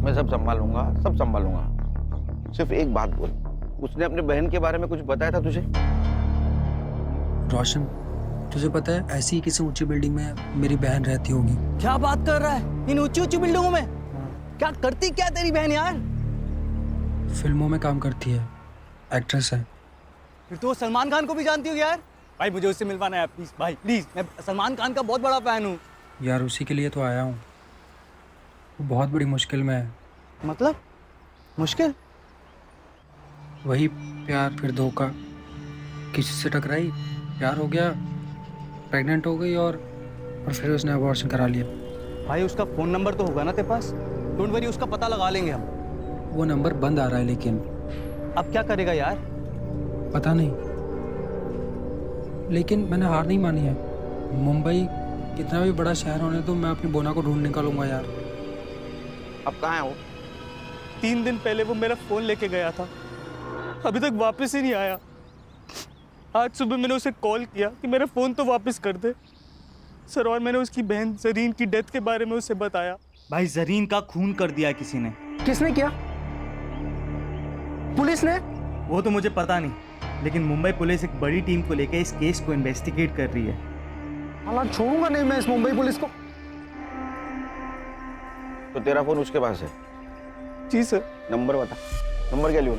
मैं सब संभालूंगा, सब संभालूंगा। सिर्फ एक बात बोल, उसने अपने बहन के बारे में कुछ बताया था तुझे? रोशन, तुझे पता है ऐसी ही किसी ऊंची बिल्डिंग में मेरी बहन रहती होगी। क्या बात कर रहा है? इन ऊंची ऊंची बिल्डिंगों में क्या करती क्या तेरी बहन यार? फिल्मों में काम करती है, एक्ट्रेस है। फिर तो वो सलमान खान को भी जानती होगी यार। भाई मुझे उससे मिलवाना है प्लीज भाई, प्लीज। मैं सलमान खान का बहुत बड़ा फैन हूँ यार। उसी के लिए तो आया हूँ। वो बहुत बड़ी मुश्किल में है। मतलब मुश्किल? वही प्यार फिर धोखा, किसी से टकराई, प्यार हो गया, प्रेग्नेंट हो गई और फिर उसने अबॉर्शन करा लिया। भाई उसका फोन नंबर तो होगा ना तेरे पास? डोंट वरी, उसका पता लगा लेंगे हम। वो नंबर बंद आ रहा है, लेकिन अब क्या करेगा यार? पता नहीं, लेकिन मैंने हार नहीं मानी है। मुंबई कितना भी बड़ा शहर होने तो मैं अपनी बोना को ढूंढ निकालूंगा यार। अब कहाँ है वो? 3 दिन पहले वो मेरा फोन लेके गया था, अभी तक वापस ही नहीं आया। आज सुबह मैंने उसे कॉल किया कि मेरा फोन तो वापस कर दे सर, और मैंने उसकी बहन जरीन की डेथ के बारे में उसे बताया। भाई जरीन का खून कर दिया किसी ने। किसने किया? पुलिस ने? वो तो मुझे पता नहीं, लेकिन मुंबई पुलिस एक बड़ी टीम को लेकर इस केस को इन्वेस्टिगेट कर रही है। हालांकि छोड़ूंगा नहीं मैं इस मुंबई पुलिस को। तो तेरा फोन उसके पास है? जी सर। नंबर बता, नंबर क्या लियो?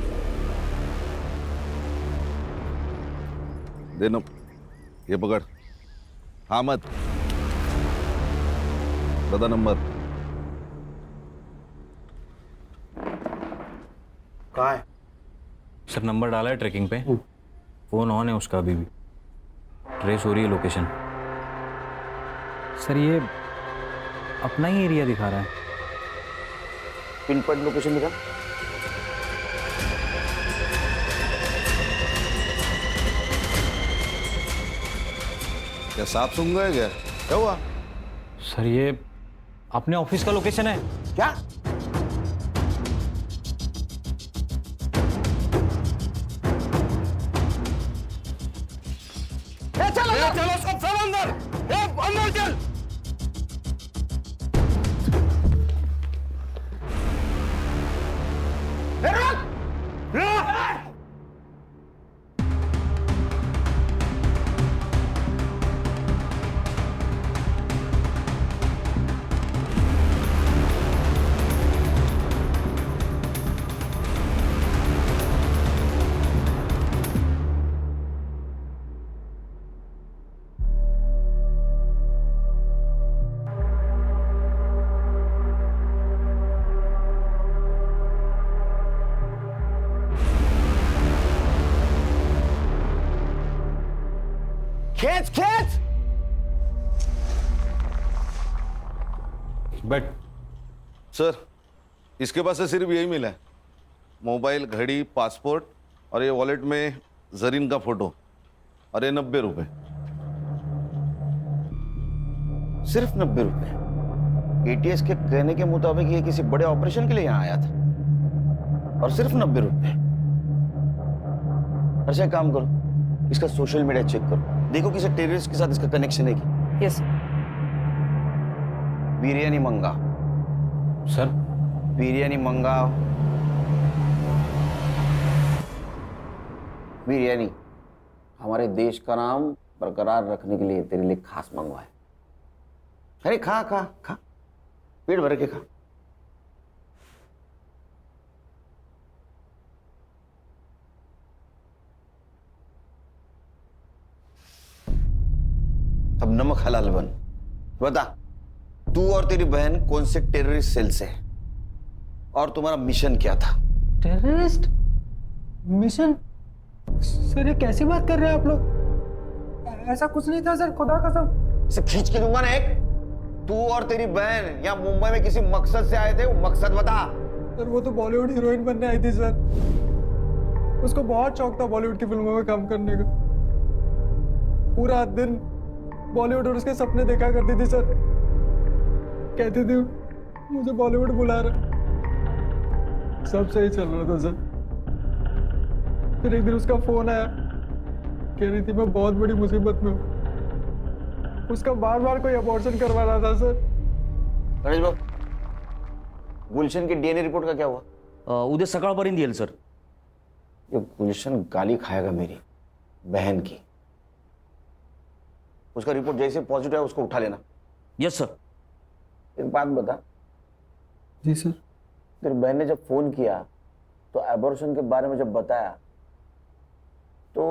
देनो, ये पकड़। हाँ मत बता नंबर। कहाँ है? सर नंबर डाला है ट्रैकिंग पे, फोन ऑन है उसका, अभी भी ट्रेस हो रही है लोकेशन। सर ये अपना ही एरिया दिखा रहा है। पिन पॉइंट लोकेशन दिखा। क्या सांप सूंघ गए क्या? क्या हुआ? सर ये अपने ऑफिस का लोकेशन है। क्या? चलो सब अंदर, अंदर चल। बट सर इसके पास से सिर्फ यही मिला है, मोबाइल, घड़ी, पासपोर्ट और ये वॉलेट में जरीन का फोटो और ये 90 रुपए। सिर्फ 90 रुपए? एटीएस के कहने के मुताबिक ये किसी बड़े ऑपरेशन के लिए यहाँ आया था और सिर्फ 90 रुपए। अच्छा काम करो, इसका सोशल मीडिया चेक करो, देखो किसी टेररिस्ट के साथ इसका कनेक्शन है क्या। यस बिरयानी मंगाओ सर। बिरयानी मंगाओ, बिरयानी हमारे देश का नाम बरकरार रखने के लिए तेरे लिए खास मंगवाए। अरे खा खा खा, पेट भर के खा। अब नमक हलाल बन। बता, तू और तेरी बहन कौन से टेररिस्ट सेल से है और तुम्हारा मिशन क्या था? Terrorist mission? सर ये कैसी बात कर रहे हैं आप लोग? ऐसा कुछ नहीं था सर, खुदा कसम। इसे खींच के दूंगा ना एक। तू और तेरी बहन यहाँ मुंबई में किसी मकसद से आए थे, वो मकसद बता। सर वो तो बॉलीवुड हीरोइन बनने आई थी सर, उसको बहुत शौक था बॉलीवुड की फिल्मों में काम करने का। पूरा दिन बॉलीवुड और उसके सपने देखा करती थी सर। कहती थी मुझे बॉलीवुड बुला रहा। सब सही चल रहा था सर, फिर एक दिन उसका फोन आया, कह रही थी मैं बहुत बड़ी मुसीबत में हूँ। उसका बार बार कोई अबॉर्शन करवा रहा था सर। गणेश बाबू, गुलशन की डीएनए रिपोर्ट का क्या हुआ? उद्या सकाळपर्यंत येईल सर। ये गुलशन गाली खाएगा मेरी बहन की। उसका रिपोर्ट जैसे पॉजिटिव है उसको उठा लेना। Yes sir. एक बात बता। जी सर। तेरी बहन ने जब फोन किया तो एबॉर्शन के बारे में जब बताया तो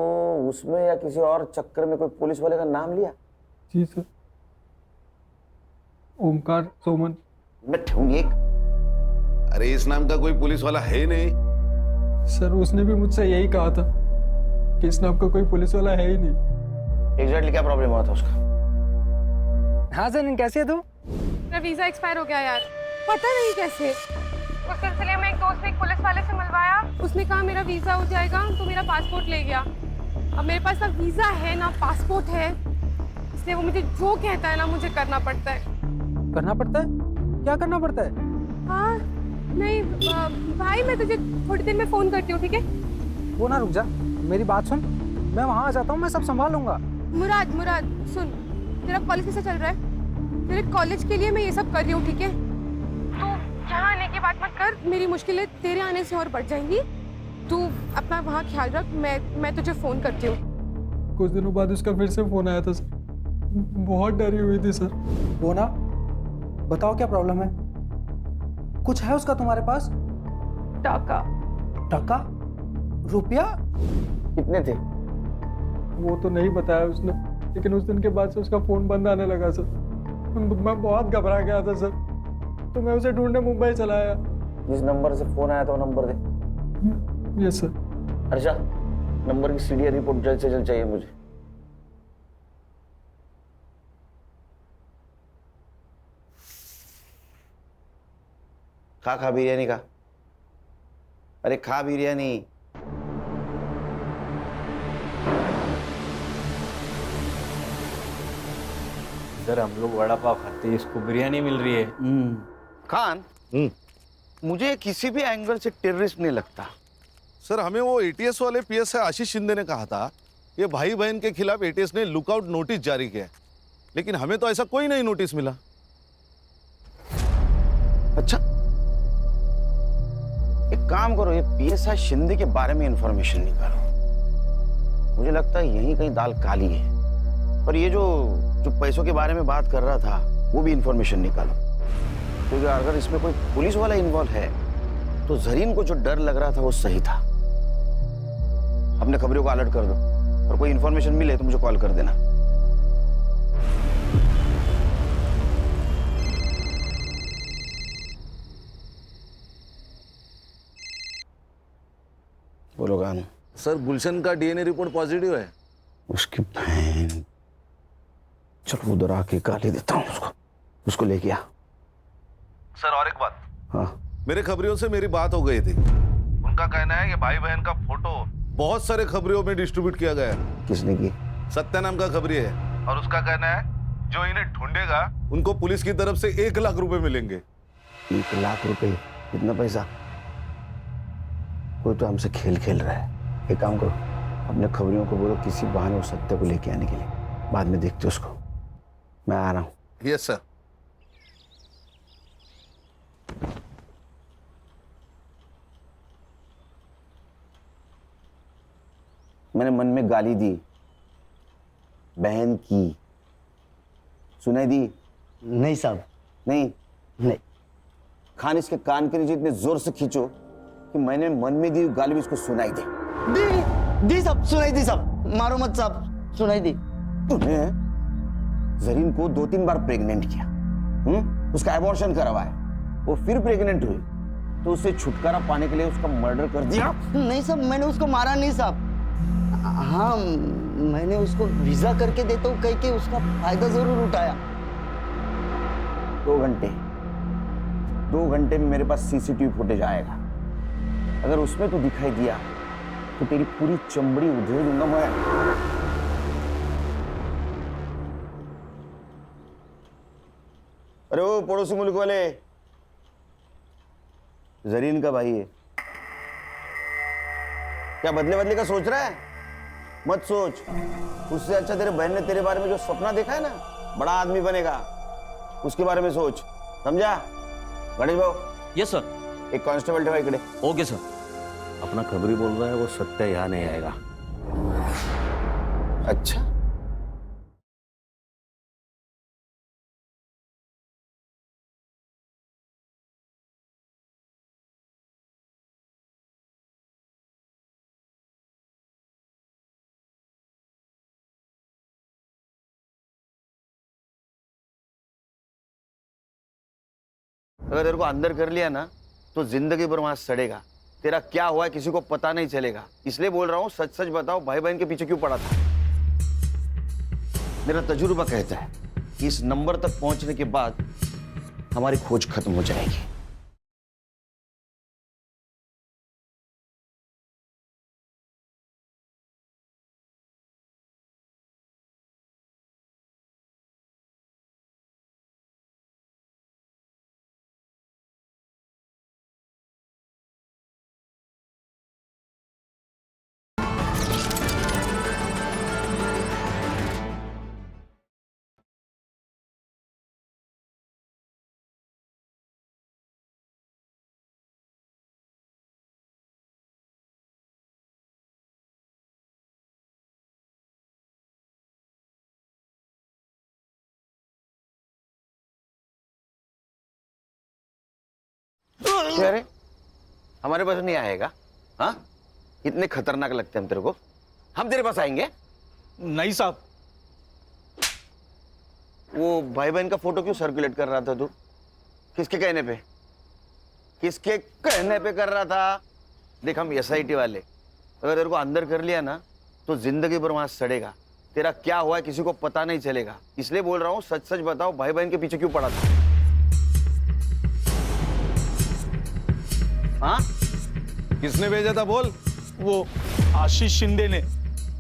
उसमें या किसी और चक्कर में कोई पुलिस वाले का नाम लिया? जी सर, ओमकार सोमन। मैं ठूंगी एक। अरे इस नाम का कोई पुलिस वाला है नहीं। सर उसने भी मुझसे यही कहा था कि इस नाम का कोई पुलिस वाला है ही नहीं। एग्जैक्टली क्या प्रॉब्लम हुआ था उसका? हाँ सर, कैसे है तू? मेरा वीजा एक्सपायर हो गया यार, पता नहीं कैसे। उस सिलसिले में एक दोस्त ने एक पुलिस वाले से मिलवाया, उसने कहा मेरा वीजा हो जाएगा, तो मेरा पासपोर्ट ले गया। अब मेरे पास ना वीजा है ना पासपोर्ट है, इसलिए वो मुझे जो कहता है ना मुझे करना पड़ता है। करना पड़ता है? क्या करना पड़ता है? हाँ नहीं भाई, मैं तुझे थोड़ी देर में फोन करती हूँ, ठीक है? वो ना रुक जा, मेरी बात सुन, मैं वहाँ आ जाता हूँ, मैं सब संभाल लूंगा। मुराद सुन, तेरा कॉलेज कैसे चल रहा है? तेरे कॉलेज के लिए मैं ये सब कर रही हूँ, ठीक है? तू यहाँ आने की बात मत कर, मेरी मुश्किलें तेरे आने से और बढ़ जाएंगी। तू अपना वहाँ ख्याल रख, मैं तुझे फोन करती हूँ। कुछ दिनों बाद उसका फिर से फोन आया था सर, बहुत डरी हुई थी सर। वो ना, बताओ क्या प्रॉब्लम है? कुछ है उसका तुम्हारे पास? टाका। टाका? रुपया? कितने थे? वो तो नहीं बताया उसने, लेकिन उस दिन के बाद से उसका फोन बंद आने लगा सर। मैं बहुत घबरा गया था सर, तो मैं उसे ढूंढने मुंबई चला आया। जिस नंबर से फोन आया था वो नंबर दे। Yes sir. अर्षा, नंबर की सीडीआर रिपोर्ट जल्द से जल्द चाहिए मुझे। खा बिरयानी का। अरे खा बिरयानी। इधर हम लोग वड़ा पाव खाते हैं, इसको बिरयानी मिल रही है। खान, मुझे किसी भी एंगल से टेररिस्ट नहीं लगता। सर हमें वो एटीएस वाले पीएसआई आशीष शिंदे ने कहा था ये भाई बहन के खिलाफ एटीएस ने लुकआउट नोटिस जारी किया है, लेकिन हमें तो ऐसा कोई नहीं नोटिस मिला। अच्छा, एक काम करो, ये पीएसआई शिंदे के बारे में इंफॉर्मेशन निकालो। मुझे लगता है यहीं कहीं दाल काली है। पर ये जो पैसों के बारे में बात कर रहा था वो भी इंफॉर्मेशन निकालो, क्योंकि अगर इसमें कोई पुलिस वाला इन्वॉल्व है तो जरीन को जो डर लग रहा था वो सही था। अपने खबरों को अलर्ट कर दो और कोई इंफॉर्मेशन मिले तो मुझे कॉल कर देना। बोलो गान। सर गुलशन का डीएनए रिपोर्ट पॉजिटिव है। उसकी बहन, चलो उधर आके गाली देता हूँ उसको। उसको लेके आ। सर और एक बात, हाँ मेरे खबरियों से मेरी बात हो गई थी। उनका कहना है कि भाई बहन का फोटो बहुत सारे खबरियों में डिस्ट्रीब्यूट किया गया है। किसने की? सत्या नाम का खबरी है, और उसका कहना है जो इन्हें ढूंढेगा उनको पुलिस की तरफ से 1 लाख रुपए मिलेंगे। 1 लाख रुपए? कितना पैसा? कोई तो हमसे खेल खेल रहा है। एक काम करो, अपने खबरियों को बोलो किसी बहाने उस सत्य को लेके आने के लिए, बाद में देखते उसको। मैं आ रहा हूँ। Yes sir. मैंने मन में गाली दी, बहन की, सुनाई दी? नहीं साहब। नहीं नहीं। खान इसके कान के नीचे इतने जोर से खींचो कि मैंने मन में दी गाली भी इसको सुनाई दे। दी साहब, सुनाई दी साहब, मारो मत साहब, सुनाई दी। तूने जरीन को 2-3 बार प्रेग्नेंट किया, उसका एबॉर्शन करवाया, वो फिर प्रेग्नेंट हुई, तो उससे छुटकारा पाने के लिए उसका मर्डर कर दिया? नहीं साहब, मैंने उसको मारा नहीं साहब। हाँ, मैंने उसको वीजा करके देता हूँ कह के उसका फायदा जरूर उठाया। 2 घंटे में मेरे पास सीसीटीवी फुटेज आएगा। अगर उसमें तू दिखाई दिया तो तेरी पूरी चमड़ी उधेड़ दूंगा मैं। अरे वो पड़ोसी मुल्क वाले, जरीन का भाई है क्या? बदले का सोच रहा है? मत सोच। उससे अच्छा तेरे बहन ने तेरे बारे में जो सपना देखा है ना, बड़ा आदमी बनेगा, उसके बारे में सोच, समझा? गणेश भाऊ। Yes sir. एक कांस्टेबल ठेवा इकडे। Okay sir. अपना खबरी बोल रहा है, वो सत्य यहाँ नहीं आएगा। अच्छा, अगर तेरे को अंदर कर लिया ना तो जिंदगी भर वहां सड़ेगा। तेरा क्या हुआ है किसी को पता नहीं चलेगा। इसलिए बोल रहा हूं, सच सच बताओ, भाई बहन के पीछे क्यों पड़ा था? मेरा तजुर्बा कहता है कि इस नंबर तक पहुंचने के बाद हमारी खोज खत्म हो जाएगी। अरे हमारे पास नहीं आएगा? हाँ, इतने खतरनाक लगते हैं हम तेरे को? हम तेरे पास आएंगे? नहीं साहब। वो भाई बहन का फोटो क्यों सर्कुलेट कर रहा था तू? किसके कहने पे? किसके कहने पे कर रहा था? देख, हम एसआईटी वाले, अगर तेरे को अंदर कर लिया ना तो जिंदगी भर वहां सड़ेगा। तेरा क्या हुआ है किसी को पता नहीं चलेगा। इसलिए बोल रहा हूँ, सच सच बताओ, भाई बहन के पीछे क्यों पड़ा था? हाँ? किसने भेजा था बोल? वो आशीष शिंदे ने।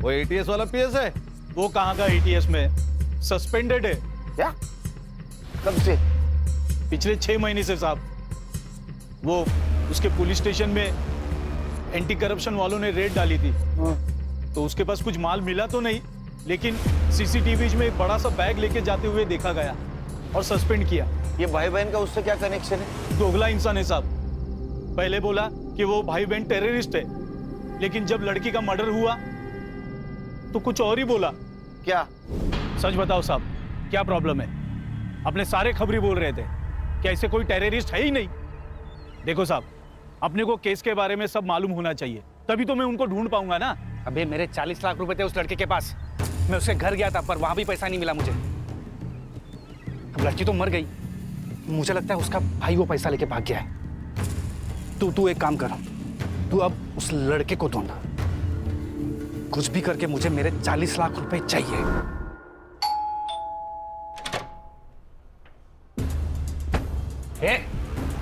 वो एटीएस वाला पीएस है? वो कहाँ का एटीएस में, सस्पेंडेड है। क्या? कब से? पिछले 6 महीने से साहब। वो उसके पुलिस स्टेशन में एंटी करप्शन वालों ने रेड डाली थी। तो उसके पास कुछ माल मिला तो नहीं, लेकिन सीसीटीवी में एक बड़ा सा बैग लेके जाते हुए देखा गया और सस्पेंड किया। ये भाई बहन का उससे क्या कनेक्शन है? दोगला इंसान है साहब। पहले बोला कि वो भाई बहन टेररिस्ट है, लेकिन जब लड़की का मर्डर हुआ तो कुछ और ही बोला। क्या? सच बताओ साहब, क्या प्रॉब्लम है? अपने सारे खबरी बोल रहे थे कि ऐसे कोई टेररिस्ट है ही नहीं। देखो साहब, अपने को केस के बारे में सब मालूम होना चाहिए, तभी तो मैं उनको ढूंढ पाऊंगा ना। अबे मेरे 40 लाख रुपए थे उस लड़के के पास। मैं उसके घर गया था, पर वहां भी पैसा नहीं मिला मुझे। अब लड़की तो मर गई, मुझे लगता है उसका भाई वो पैसा लेके भाग गया है। तू एक काम कर, तू अब उस लड़के को ढूंढ। कुछ भी करके मुझे मेरे 40 लाख रुपए चाहिए।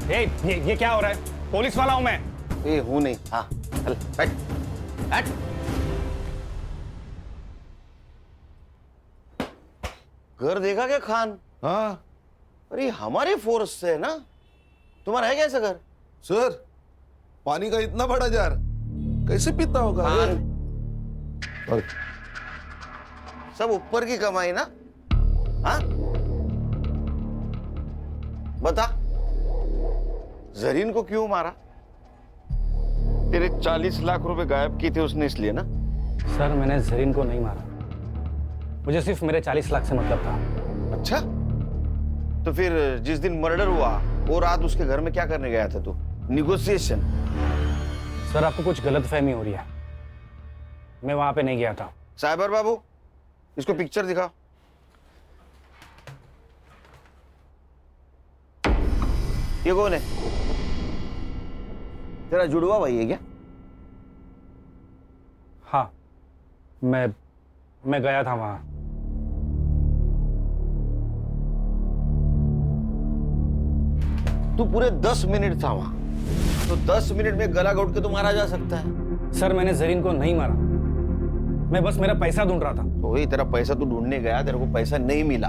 ये क्या हो रहा है? पुलिस वाला हूं मैं। ए हूं नहीं। हाँ चल बैठ बैठ। घर देखा क्या खान? हाँ। अरे हमारे फोर्स से है ना? तुम्हारा है क्या ऐसा घर? सर पानी का इतना बड़ा जार कैसे पीता होगा? और सब ऊपर की कमाई ना? हाँ बता, जरीन को क्यों मारा? तेरे 40 लाख रुपए गायब किए थे उसने, इसलिए ना? सर मैंने जरीन को नहीं मारा, मुझे सिर्फ मेरे 40 लाख से मतलब था। अच्छा, तो फिर जिस दिन मर्डर हुआ वो रात उसके घर में क्या करने गया था तू? निगोशिएशन? सर आपको कुछ गलतफहमी हो रही है, मैं वहां पे नहीं गया था। साइबर बाबू इसको पिक्चर दिखाओ। ये कौन है? तेरा जुड़वा भाई है क्या? हाँ मैं गया था वहां। तू पूरे 10 मिनट था वहां, तो 10 मिनट में गला घोट के तो मारा जा सकता है। सर मैंने जरीन को नहीं मारा, मैं बस मेरा पैसा ढूंढ रहा था। तो वही तेरा पैसा तू ढूंढने गया, तेरे को पैसा नहीं मिला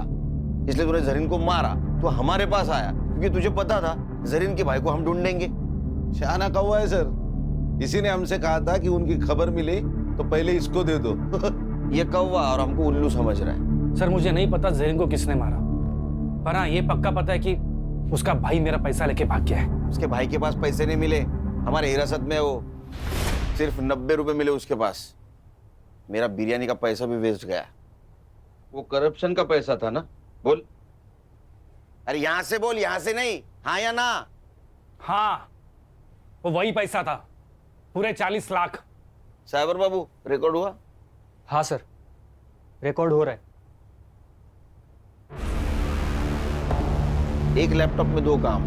इसलिए तूने जरीन को मारा। तो हमारे पास आया क्योंकि तुझे पता था जरीन के भाई को हम ढूंढेंगे। शाना कौवा है सर, इसी ने हमसे कहा था कि उनकी खबर मिले तो पहले इसको दे दो। ये कौवा और हमको उल्लू समझ रहा है। सर मुझे नहीं पता जरीन को किसने मारा, पर हाँ ये पक्का पता है कि उसका भाई मेरा पैसा लेके भाग गया है। उसके भाई के पास पैसे नहीं मिले, हमारे हिरासत में वो सिर्फ 90 रुपए मिले उसके पास। मेरा बिरयानी का पैसा भी वेस्ट गया। वो करप्शन का पैसा था ना? बोल। अरे यहां से बोल, यहां से नहीं। हाँ या ना? हाँ वो वही पैसा था, पूरे 40 लाख। साइबर बाबू रिकॉर्ड हुआ? हाँ सर रिकॉर्ड हो रहा है। एक लैपटॉप में 2 काम।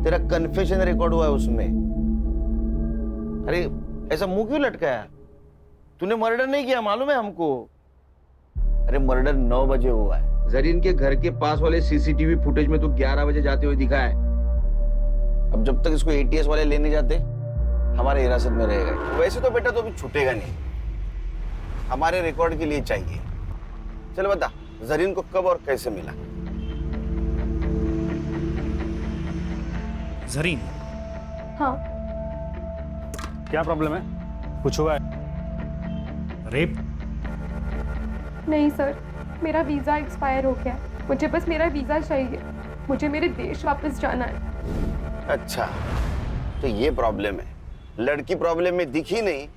तेरा कन्फेशन रिकॉर्ड हुआ है उसमें। अरे ऐसा मुंह क्यों लटकाया? तूने मर्डर नहीं किया, मालूम है हमको। अरे मर्डर 9 बजे हुआ है। जरीन के घर के पास वाले सीसीटीवी फुटेज में तो 11 बजे जाते हुए दिखा है। अब जब तक इसको एटीएस वाले लेने जाते हमारे हिरासत में रहेगा। वैसे तो बेटा तो अभी छूटेगा नहीं, हमारे रिकॉर्ड के लिए चाहिए। चल बता, जरीन को कब और कैसे मिला? जरीन? हाँ। क्या प्रॉब्लम है? कुछ हुआ है? रेप? नहीं सर, मेरा वीज़ा एक्सपायर हो गया है। मुझे बस मेरा वीज़ा चाहिए, मुझे मेरे देश वापस जाना है। अच्छा तो ये प्रॉब्लम है। लड़की प्रॉब्लम में दिखी नहीं,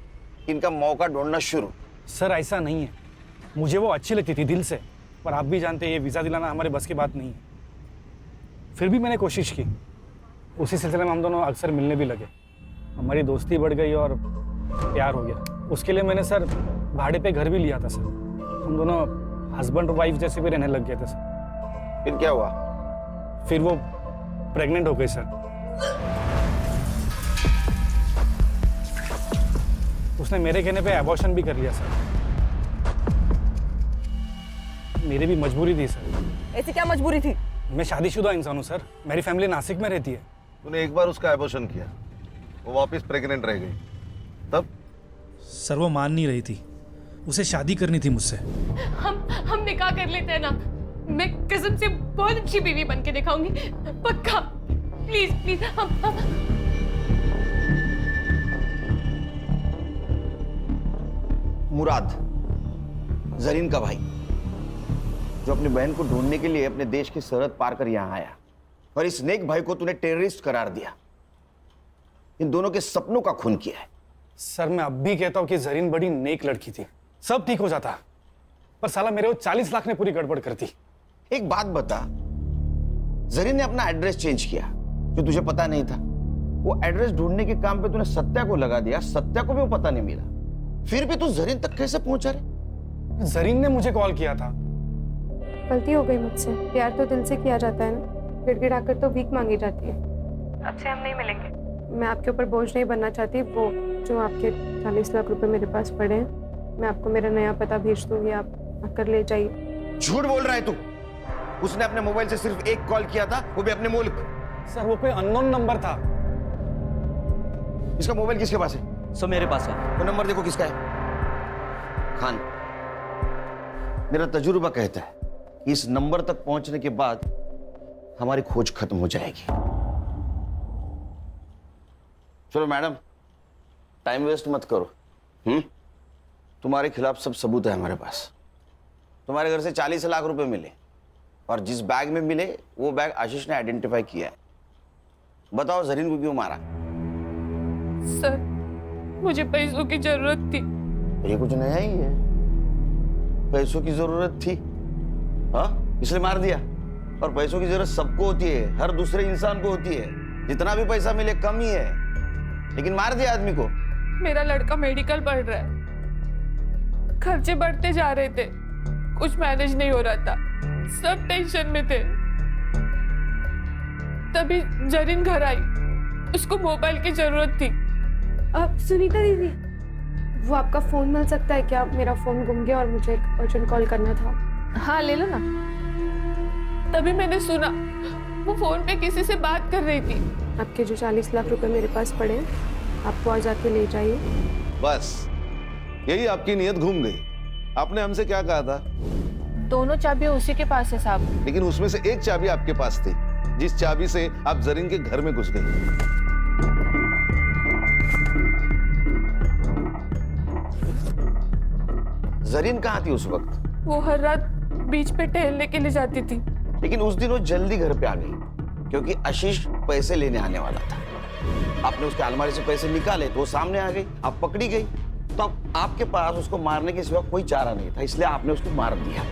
इनका मौका ढूंढना शुरू। सर ऐसा नहीं है, मुझे वो अच्छी लगती थी दिल से, पर आप भी जानते हैं ये वीज़ा दिलाना हमारे बस की बात नहीं है। फिर भी मैंने कोशिश की। उसी सिलसिले में हम दोनों अक्सर मिलने भी लगे, हमारी दोस्ती बढ़ गई और प्यार हो गया। उसके लिए मैंने सर भाड़े पे घर भी लिया था सर। हम दोनों हस्बैंड और वाइफ जैसे भी रहने लग गए थे सर। फिर क्या हुआ? फिर वो प्रेग्नेंट हो गई सर। उसने मेरे कहने पे एबॉर्शन भी कर लिया सर। मेरी भी मजबूरी थी सर। ऐसी क्या मजबूरी थी? मैं शादीशुदा इंसान हूँ सर, मेरी फैमिली नासिक में रहती है। तूने एक बार उसका एबॉर्शन किया, वो वापस प्रेग्नेंट रह गई, तब? सर वो मान नहीं रही थी, उसे शादी करनी थी मुझसे। हम निकाह कर लेते हैं ना, मैं कसम से बहुत अच्छी बीवी बन के दिखाऊंगी, पक्का। प्लीज प्लीज हम मुराद, जरीन का भाई, जो अपनी बहन को ढूंढने के लिए अपने देश की सरहद पार कर यहां आया, और इस नेक भाई को तूने टेररिस्ट करार दिया। इन दोनों के सपनों का खून किया है। सर मैं अब भी कहता हूं कि जरीन बड़ी नेक लड़की थी, सब ठीक हो जाता, पर साला मेरे वो 40 लाख ने पूरी गड़बड़ कर दी। एक बात बता, जरीन ने अपना एड्रेस चेंज किया जो तुझे पता नहीं था। वो एड्रेस ढूंढने के काम पे तूने सत्या को लगा दिया, सत्या को भी वो पता नहीं मिला। फिर भी तू जरीन तक कैसे पहुंचा रे? जरीन ने मुझे कॉल किया था। गलती हो गई मुझसे, प्यार तो दिल से किया जाता है ना, गिड़गिड़ाकर तो भीख मांगी जाती है। अब से हम नहीं मिलेंगे। मैं आपके ऊपर बोझ नहीं बनना चाहती। वो जो आपके 40 लाख रुपए मेरे पास पड़े हैं, मैं आपको मेरा नया पता भेज दूंगी, आप आकर ले जाइए। झूठ बोल रहा है तू। उसने अपने मोबाइल से सिर्फ एक कॉल किया था, वो भी अपने मुल्क। सर वो कोई अननोन नंबर था। इसका मोबाइल किसके पास है? सर मेरे पास है। वो नंबर देखो किसका है। खान, मेरा तजुर्बा कहता है कि इस नंबर तक पहुंचने के बाद हमारी खोज खत्म हो जाएगी। चलो मैडम, टाइम वेस्ट मत करो। तुम्हारे खिलाफ सब सबूत है हमारे पास। तुम्हारे घर से 40 लाख रुपए मिले और जिस बैग में मिले वो बैग आशीष ने आइडेंटिफाई किया है। बताओ जरीन को क्यों मारा? सर मुझे पैसों की जरूरत थी। ये कुछ नया ही है, पैसों की जरूरत थी, हाँ इसलिए मार दिया। और पैसों की जरूरत सबको होती है, हर दूसरे इंसान को होती है। जितना भी पैसा मिले कम ही है, लेकिन मार दिया आदमी को। मेरा लड़का मेडिकल पढ़ रहा है, खर्चे बढ़ते जा रहे थे, कुछ मैनेज नहीं हो रहा था, सब टेंशन में थे। तभी जरीन घर आई, उसको मोबाइल की जरूरत थी। अब सुनीता दीदी, वो आपका फोन मिल सकता है क्या? मेरा फोन गुम गया और मुझे एक अर्जेंट कॉल करना था। हाँ ले लो ना। तभी मैंने सुना वो फोन पे किसी से बात कर रही थी। आपके जो 40 लाख रुपए मेरे पास पड़े, आप वहाँ जाके ले जाइए। बस यही आपकी नीयत घूम गई। आपने हमसे क्या कहा था? दोनों चाबियां उसी के पास है साहब। लेकिन उसमें से एक चाबी आपके पास थी, जिस चाबी से आप जरीन के घर में घुस गई। जरीन कहाँ थी उस वक्त? वो हर रात बीच पे टहलने के लिए जाती थी। लेकिन उस दिन वो जल्दी घर पे आ गई क्योंकि आशीष पैसे लेने आने वाला था। आपने उसके अलमारी से पैसे निकाले तो वो सामने आ गई, आप पकड़ी गई। तो अब आपके पास उसको मारने के सिवा कोई चारा नहीं था, इसलिए आपने उसको मार दिया।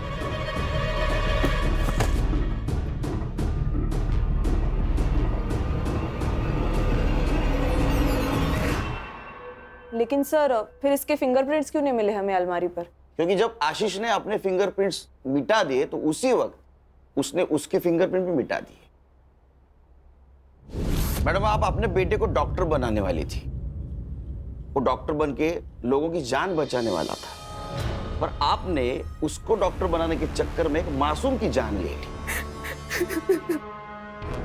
लेकिन सर फिर इसके फिंगरप्रिंट्स क्यों नहीं मिले हमें अलमारी पर? क्योंकि जब आशीष ने अपने फिंगरप्रिंट्स मिटा दिए तो उसी वक्त उसने उसके फिंगरप्रिंट भी मिटा दिए। मैडम, आप अपने बेटे को डॉक्टर बनाने वाली थी। वो डॉक्टर बन के लोगों की जान बचाने वाला था, पर आपने उसको डॉक्टर बनाने के चक्कर में एक मासूम की जान ले ली।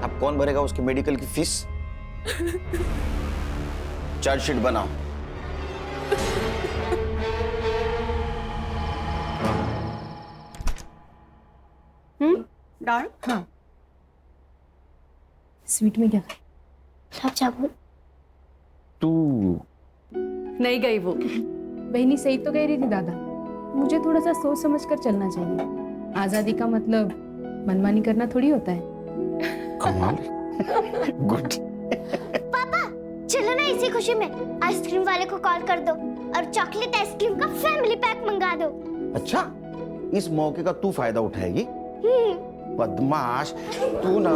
अब कौन भरेगा उसके मेडिकल की फीस? चार्जशीट बनाओ। डाल। हाँ। स्वीट में क्या? चावल। तू नहीं गई वो। बहनी सही तो कह रही थी दादा, मुझे थोड़ा सा सोच समझ कर चलना चाहिए। आजादी का मतलब मनमानी करना थोड़ी होता है। कमाल। गुड। पापा चलो ना, इसी खुशी में आइसक्रीम वाले को कॉल कर दो और चॉकलेट आइसक्रीम का फैमिली पैक मंगा दो। अच्छा, इस मौके का तू फायदा उठाएगी? बदमाश तू ना।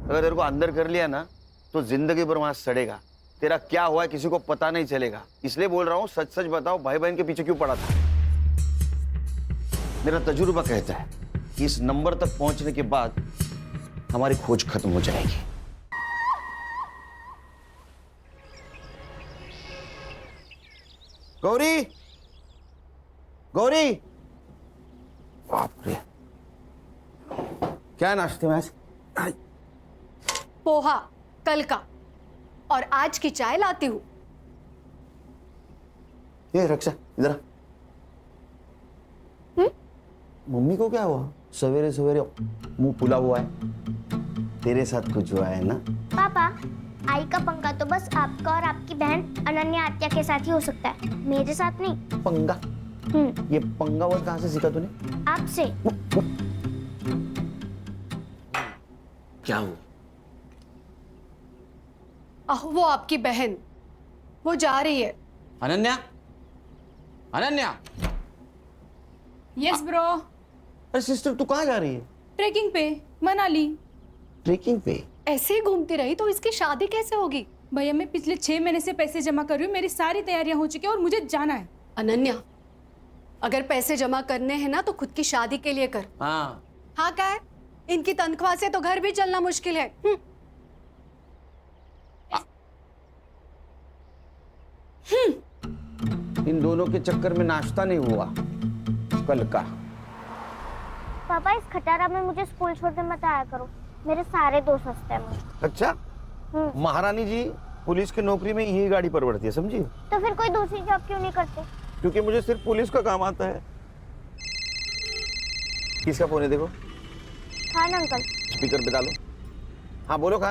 अगर तेरे को अंदर कर लिया ना तो जिंदगी भर वहां सड़ेगा। तेरा क्या हुआ है किसी को पता नहीं चलेगा। इसलिए बोल रहा हूँ, सच सच बताओ, भाई बहन के पीछे क्यों पड़ा था? मेरा तजुर्बा कहता है कि इस नंबर तक पहुंचने के बाद हमारी खोज खत्म हो जाएगी। गौरी, गौरी, बाप रे, क्या नाश्ते में आज? पोहा कल का, और आज की चाय लाती हूँ। ये रक्षा इधर आ। मम्मी को क्या हुआ? सवेरे सवेरे मुंह फुला हुआ है। तेरे साथ कुछ हुआ है ना? पापा, आई का पंगा तो बस आपका और आपकी बहन अनन्या आत्या के साथ ही हो सकता है, मेरे साथ नहीं। पंगा? ये पंगा वर्ड कहाँ से सीखा तूने? आपसे। क्या हुआ? वो आपकी बहन, वो जा रही है। अनन्या, अनन्या। Yes bro. अरे सिस्टर, तू कहाँ जा रही है? ट्रेकिंग पे, मनाली। ट्रेकिंग पे? ऐसे ही घूमती रही तो इसकी शादी कैसे होगी? भैया मैं पिछले 6 महीने से पैसे जमा कर रही हूँ, मेरी सारी तैयारियां हो चुकी है और मुझे जाना है। अनन्या, अगर पैसे जमा करने हैं ना तो खुद की शादी के लिए कर। हाँ। हाँ क्या है? इनकी तनख्वाह से तो घर भी चलना मुश्किल है। इन दोनों के चक्कर में नाश्ता नहीं हुआ कल का। पापा इस खटारा में मुझे स्कूल छोड़ने मत आया करो, मेरे सारे दोस्त हंसते हैं मुझे। अच्छा, महारानी जी पुलिस की नौकरी में यही गाड़ी परवड़ती है, समझी? तो फिर कोई दूसरी जॉब क्यों नहीं करते? क्योंकि मुझे सिर्फ पुलिस का काम आता है। किसका फोन है देखो? खान अंकल। स्पीकर पे डालो। हाँ बोलो खान।